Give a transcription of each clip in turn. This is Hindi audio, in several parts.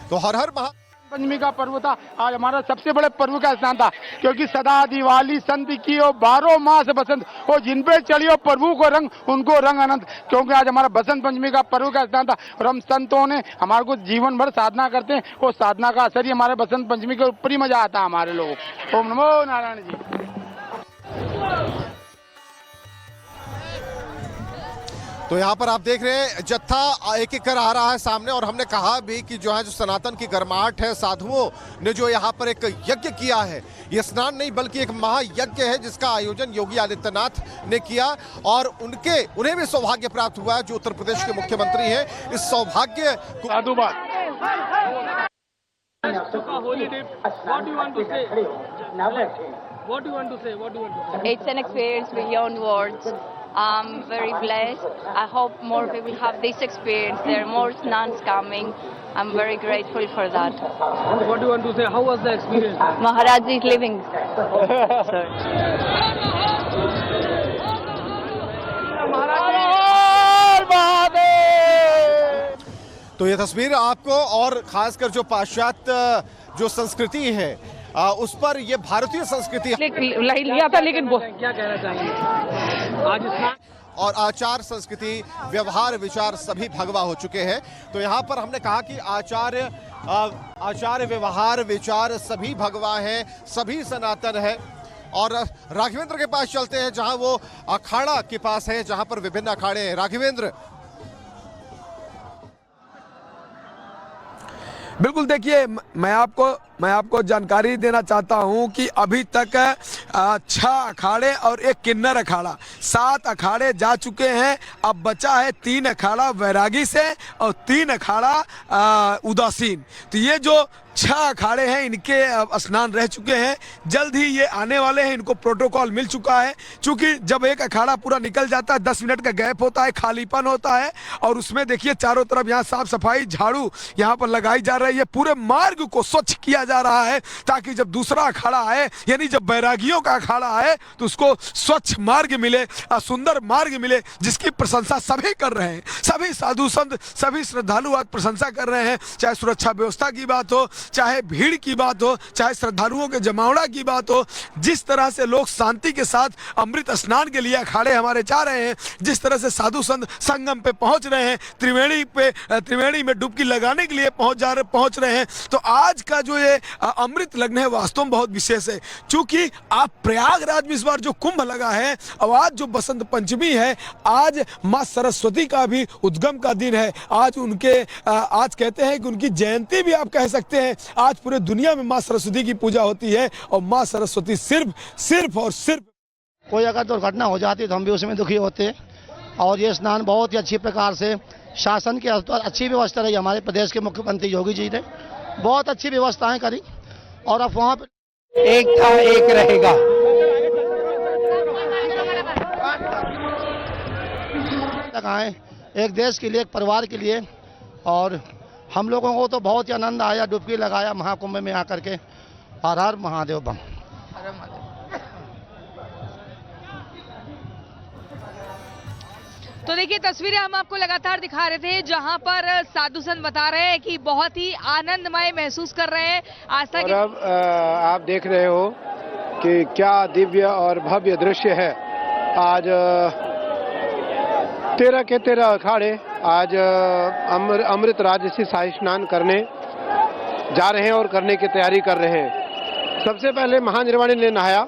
तो हर हर पंचमी का पर्व था, आज हमारा सबसे बड़े पर्व का स्नान था, क्योंकि सदा दिवाली संत की हो 12 मास बसंत हो, जिन पे चलियो प्रभु को रंग उनको रंग अनंत। क्योंकि आज हमारा बसंत पंचमी का पर्व का स्नान था और हम संतों ने हमारे को जीवन भर साधना करते हैं, वो साधना का असर ही हमारे बसंत पंचमी के ऊपर ही मजा आता है हमारे लोगों। ओम नमो नारायण जी। तो यहाँ पर आप देख रहे हैं जत्था एक एक कर आ रहा है सामने, और हमने कहा भी कि जो है जो सनातन की गर्माहट है, साधुओं ने जो यहाँ पर एक यज्ञ किया है, ये स्नान नहीं बल्कि एक महायज्ञ है जिसका आयोजन योगी आदित्यनाथ ने किया, और उन्हें भी सौभाग्य प्राप्त हुआ है जो उत्तर प्रदेश के मुख्यमंत्री हैं। इस सौभाग्य It's an experience beyond words. I'm very blessed. I hope more people have this experience. There are more snans coming. I'm very grateful for that. What do you want to say? How was the experience? Maharaj is living. तो ये तस्वीर आपको, और खासकर जो पाश्चात्य जो संस्कृति है उस पर ये भारतीय संस्कृति लिया था, लेकिन क्या कहना चाहिए आज और आचार संस्कृति व्यवहार विचार सभी भगवा हो चुके हैं। तो यहाँ पर हमने कहा कि आचार व्यवहार विचार सभी भगवा हैं, सभी सनातन है। और राघवेंद्र के पास चलते हैं जहां वो अखाड़ा के पास है, जहां पर विभिन्न अखाड़े हैं। राघवेंद्र, बिल्कुल, देखिए मैं आपको जानकारी देना चाहता हूं कि अभी तक 6 अखाड़े और 1 किन्नर अखाड़ा, 7 अखाड़े जा चुके हैं। अब बचा है 3 अखाड़ा वैरागी से और 3 अखाड़ा उदासीन। तो ये जो 6 अखाड़े हैं इनके स्नान रह चुके हैं, जल्द ही ये आने वाले हैं। इनको प्रोटोकॉल मिल चुका है, क्योंकि जब एक अखाड़ा पूरा निकल जाता है 10 मिनट का गैप होता है, खालीपन होता है, और उसमें देखिए चारों तरफ यहाँ साफ सफाई झाड़ू यहाँ पर लगाई जा रही है। पूरे मार्ग को स्वच्छ किया जा रहा है ताकि जब दूसरा अखाड़ा आए, यानी जब बैरागियों का अखाड़ा आए, तो उसको स्वच्छ मार्ग मिले, सुंदर मार्ग मिले, जिसकी प्रशंसा सभी कर रहे हैं। सभी साधु संत, सभी श्रद्धालु आज प्रशंसा कर रहे हैं। चाहे सुरक्षा व्यवस्था की बात हो, चाहे भीड़ की बात हो, चाहे श्रद्धालुओं के जमावड़ा की बात हो, जिस तरह से लोग शांति के साथ अमृत स्नान के लिए अखाड़े हमारे जा रहे हैं, जिस तरह से साधु संत संगम पे पहुंच रहे हैं, त्रिवेणी में डुबकी लगाने के लिए पहुंच रहे हैं, तो आज का जो ये अमृत लग्न है वास्तव में बहुत विशेष है। चूंकि आप प्रयागराज में इस बार जो कुंभ लगा है, और आज जो बसंत पंचमी है, आज माँ सरस्वती का भी उद्गम का दिन है। आज आज कहते हैं कि उनकी जयंती भी आप कह सकते हैं। आज पूरे दुनिया में माँ सरस्वती की पूजा होती है, और माँ सरस्वती सिर्फ और सिर्फ कोई अगर दुर्घटना हो जाती है तो हम भी उसमें दुखी होते हैं। और ये स्नान बहुत ही अच्छी प्रकार से शासन की अच्छी व्यवस्था रही। हमारे प्रदेश के मुख्यमंत्री योगी जी ने बहुत अच्छी व्यवस्थाएं करी, और अब वहाँ पे एक था एक रहेगा। आए एक देश के लिए, एक परिवार के लिए, और हम लोगों को तो बहुत ही आनंद आया, डुबकी लगाया महाकुंभ में आकर के। हर हर महादेव बम। तो देखिए तस्वीरें हम आपको लगातार दिखा रहे थे, जहां पर साधु संत बता रहे हैं कि बहुत ही आनंदमय महसूस कर रहे हैं आस्था के। अब आप देख रहे हो कि क्या दिव्य और भव्य दृश्य है। आज 13 के 13 अखाड़े आज अमृत राजसी शाही स्नान करने जा रहे हैं और करने की तैयारी कर रहे हैं। सबसे पहले महानिर्वाणी ने नहाया,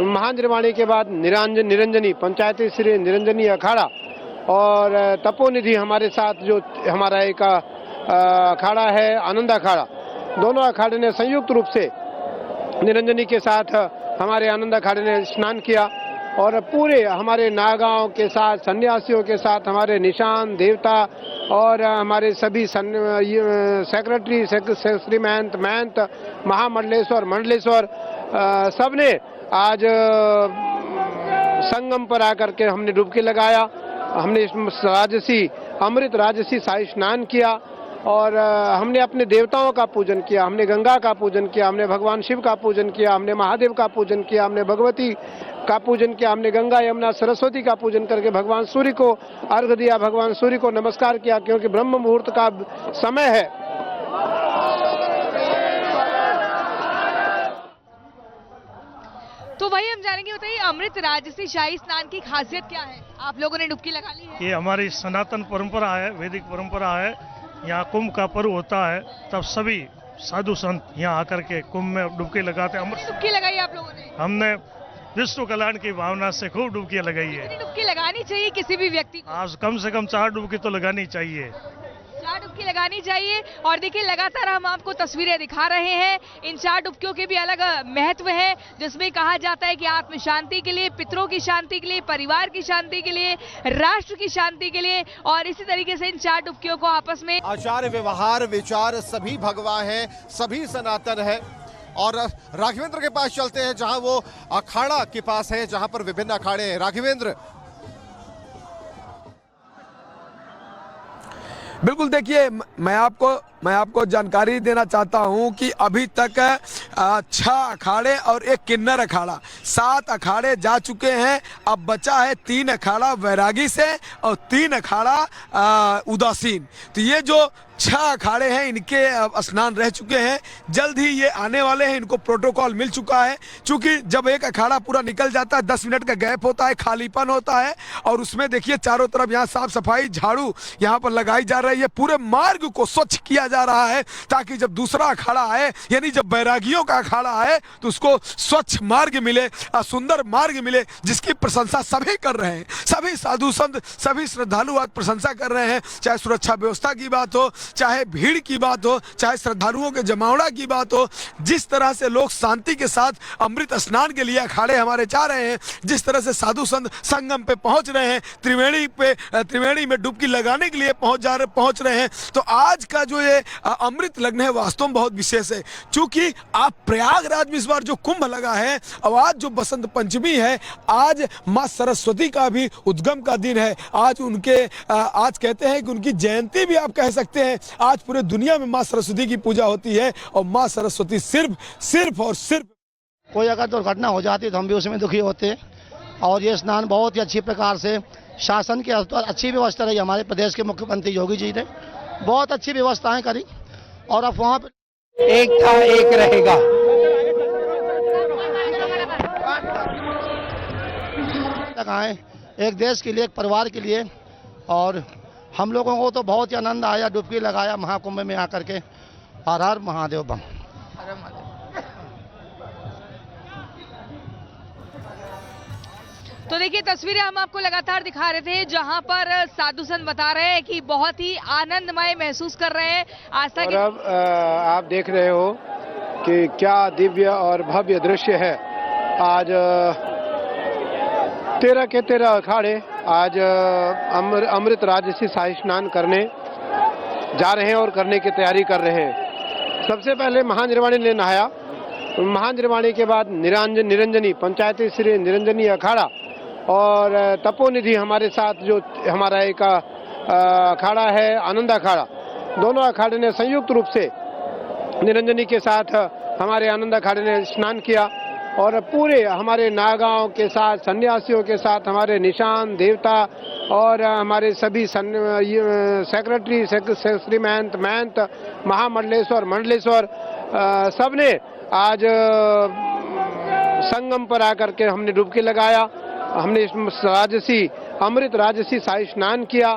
महानिर्वाणी के बाद निरंजनी पंचायती श्री निरंजनी अखाड़ा और तपोनिधि हमारे साथ जो हमारा एक अखाड़ा है आनंद अखाड़ा, दोनों अखाड़े ने संयुक्त रूप से निरंजनी के साथ हमारे आनंद अखाड़े ने स्नान किया, और पूरे हमारे नागांव के साथ, सन्यासियों के साथ, हमारे निशान देवता और हमारे सभी सेक्रेटरी श्री महंत महामंडलेश्वर मंडलेश्वर सबने आज संगम पर आकर के हमने डुबकी लगाया। हमने अमृत राजसी शाही स्नान किया, और हमने अपने देवताओं का पूजन किया। हमने गंगा का पूजन किया, हमने भगवान शिव का पूजन किया, हमने महादेव का पूजन किया, हमने भगवती का पूजन किया, हमने गंगा यमुना सरस्वती का पूजन करके भगवान सूर्य को अर्घ दिया, भगवान सूर्य को नमस्कार किया, क्योंकि ब्रह्म मुहूर्त का समय है। तो वही हम जानेंगे, बताइए अमृत राजसी शाही स्नान की खासियत क्या है? आप लोगों ने डुबकी लगा ली है? ये हमारी सनातन परंपरा है, वैदिक परंपरा है। यहाँ कुंभ का पर्व होता है, तब सभी साधु संत यहाँ आकर के कुंभ में डुबकी लगाते हैं। कितनी डुबकी लगाई आप लोगों ने? हमने विश्व कल्याण की भावना से खूब डुबकियां लगाई है। कितनी डुबकी लगानी चाहिए किसी भी व्यक्ति को? आज कम से कम 4 डुबकी तो लगानी चाहिए। 4 डुबकी लगानी चाहिए। और देखिए लगातार हम आपको तस्वीरें दिखा रहे हैं। इन 4 डुबकियों के भी अलग महत्व है, जिसमें कहा जाता है कि आत्म शांति के लिए, पितरों की शांति के लिए, परिवार की शांति के लिए, राष्ट्र की शांति के लिए। और इसी तरीके से इन 4 डुबकियों को आपस में आचार व्यवहार विचार सभी भगवान है, सभी सनातन है। और राघवेंद्र के पास चलते हैं, जहां वो अखाड़ा के पास है, जहां पर विभिन्न अखाड़े हैं। राघवेंद्र, बिल्कुल, देखिए मैं आपको जानकारी देना चाहता हूं कि अभी तक 6 अखाड़े और 1 किन्नर अखाड़ा, 7 अखाड़े जा चुके हैं। अब बचा है 3 अखाड़ा वैरागी से और 3 अखाड़ा उदासीन। तो ये जो 6 अखाड़े हैं, इनके स्नान रह चुके हैं। जल्द ही ये आने वाले हैं, इनको प्रोटोकॉल मिल चुका है। क्योंकि जब एक अखाड़ा पूरा निकल जाता है, 10 मिनट का गैप होता है, खालीपन होता है, और उसमें देखिए चारों तरफ यहाँ साफ सफाई, झाड़ू यहाँ पर लगाई जा रही है। पूरे मार्ग को स्वच्छ किया जा रहा है, ताकि जब दूसरा अखाड़ा आए, यानी जब बैरागियों का अखाड़ा आए, तो उसको स्वच्छ मार्ग मिले, सुंदर मार्ग मिले, जिसकी प्रशंसा सभी कर रहे हैं। सभी साधु संत, सभी श्रद्धालु आज प्रशंसा कर रहे हैं। चाहे सुरक्षा व्यवस्था की बात हो, चाहे भीड़ की बात हो, चाहे श्रद्धालुओं के जमावड़ा की बात हो, जिस तरह से लोग शांति के साथ अमृत स्नान के लिए अखाड़े हमारे जा रहे हैं, जिस तरह से साधु संत संगम पे पहुंच रहे हैं, त्रिवेणी में डुबकी लगाने के लिए पहुंच रहे हैं, तो आज का जो ये अमृत लग्न है वास्तव में बहुत विशेष है। क्योंकि आप प्रयागराज में इस बार जो कुंभ लगा है, और आज जो बसंत पंचमी है, आज माँ सरस्वती का भी उद्गम का दिन है। आज आज कहते हैं कि उनकी जयंती भी आप कह सकते हैं। आज पूरे दुनिया में माँ सरस्वती की पूजा होती है, और माँ सरस्वती सिर्फ और सिर्फ कोई अगर दुर्घटना हो जाती तो हम भी उसमें दुखी होते। और ये स्नान बहुत ही अच्छी प्रकार से शासन की अच्छी व्यवस्था रही। हमारे प्रदेश के मुख्यमंत्री योगी जी ने बहुत अच्छी व्यवस्थाएं करी, और अब वहाँ पे एक था एक रहेगा। तक आए एक देश के लिए, एक परिवार के लिए, और हम लोगों को तो बहुत ही आनंद आया, डुबकी लगाया महाकुंभ में आकर के। हर हर महादेव बम। तो देखिए तस्वीरें हम आपको लगातार दिखा रहे थे, जहां पर साधु संत बता रहे हैं कि बहुत ही आनंदमय महसूस कर रहे हैं आस्था के। और अब आप देख रहे हो कि क्या दिव्य और भव्य दृश्य है। आज 13 के 13 अखाड़े आज अमृत राजसी शाही स्नान करने जा रहे हैं और करने की तैयारी कर रहे हैं। सबसे पहले महानिर्वाणी ने नहाया। महानिर्वाणी के बाद निरंजनी पंचायती श्री निरंजनी अखाड़ा और तपोनिधि हमारे साथ जो हमारा एक अखाड़ा है, आनंद अखाड़ा, दोनों अखाड़े ने संयुक्त रूप से निरंजनी के साथ हमारे आनंद अखाड़े ने स्नान किया। और पूरे हमारे नागांव के साथ, सन्यासियों के साथ, हमारे निशान देवता और हमारे सभी सेक्रेटरी, श्री महंत, महामंडलेश्वर, मंडलेश्वर, सबने आज संगम पर आकर के हमने डुबकी लगाया। हमने अमृत राजसी शाही स्नान किया,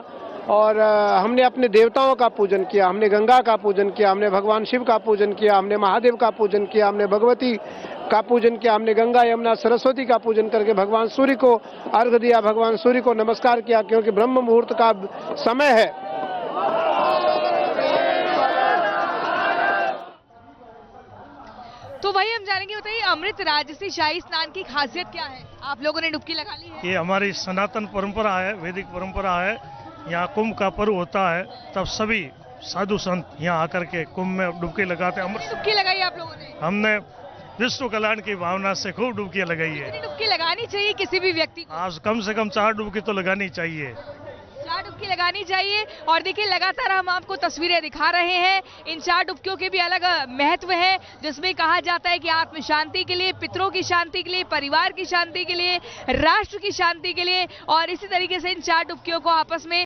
और हमने अपने देवताओं का पूजन किया। हमने गंगा का पूजन किया, हमने भगवान शिव का पूजन किया, हमने महादेव का पूजन किया, हमने भगवती का पूजन किया, हमने गंगा यमुना सरस्वती का पूजन करके भगवान सूर्य को अर्घ दिया, भगवान सूर्य को नमस्कार किया, क्योंकि ब्रह्म मुहूर्त का समय है। तो वही हम जानेंगे, बताइए अमृत राजसी शाही स्नान की खासियत क्या है? आप लोगों ने डुबकी लगा ली है? ये हमारी सनातन परंपरा है, वैदिक परंपरा है। यहाँ कुंभ का पर्व होता है, तब सभी साधु संत यहाँ आकर के कुंभ में डुबकी लगाते हैं। डुबकी लगाई आप लोगों ने? हमने विश्व कल्याण की भावना से खूब डुबकियां लगाई है। कितनी डुबकी लगानी चाहिए किसी भी व्यक्ति को? आज कम से कम 4 डुबकी तो लगानी चाहिए। 4 डुबकी लगानी चाहिए। और देखिए लगातार हम आपको तस्वीरें दिखा रहे हैं। इन 4 डुबकियों के भी अलग महत्व है, जिसमें कहा जाता है कि आत्म शांति के लिए, पितरों की शांति के लिए, परिवार की शांति के लिए, राष्ट्र की शांति के लिए। और इसी तरीके से इन 4 डुबकियों को आपस में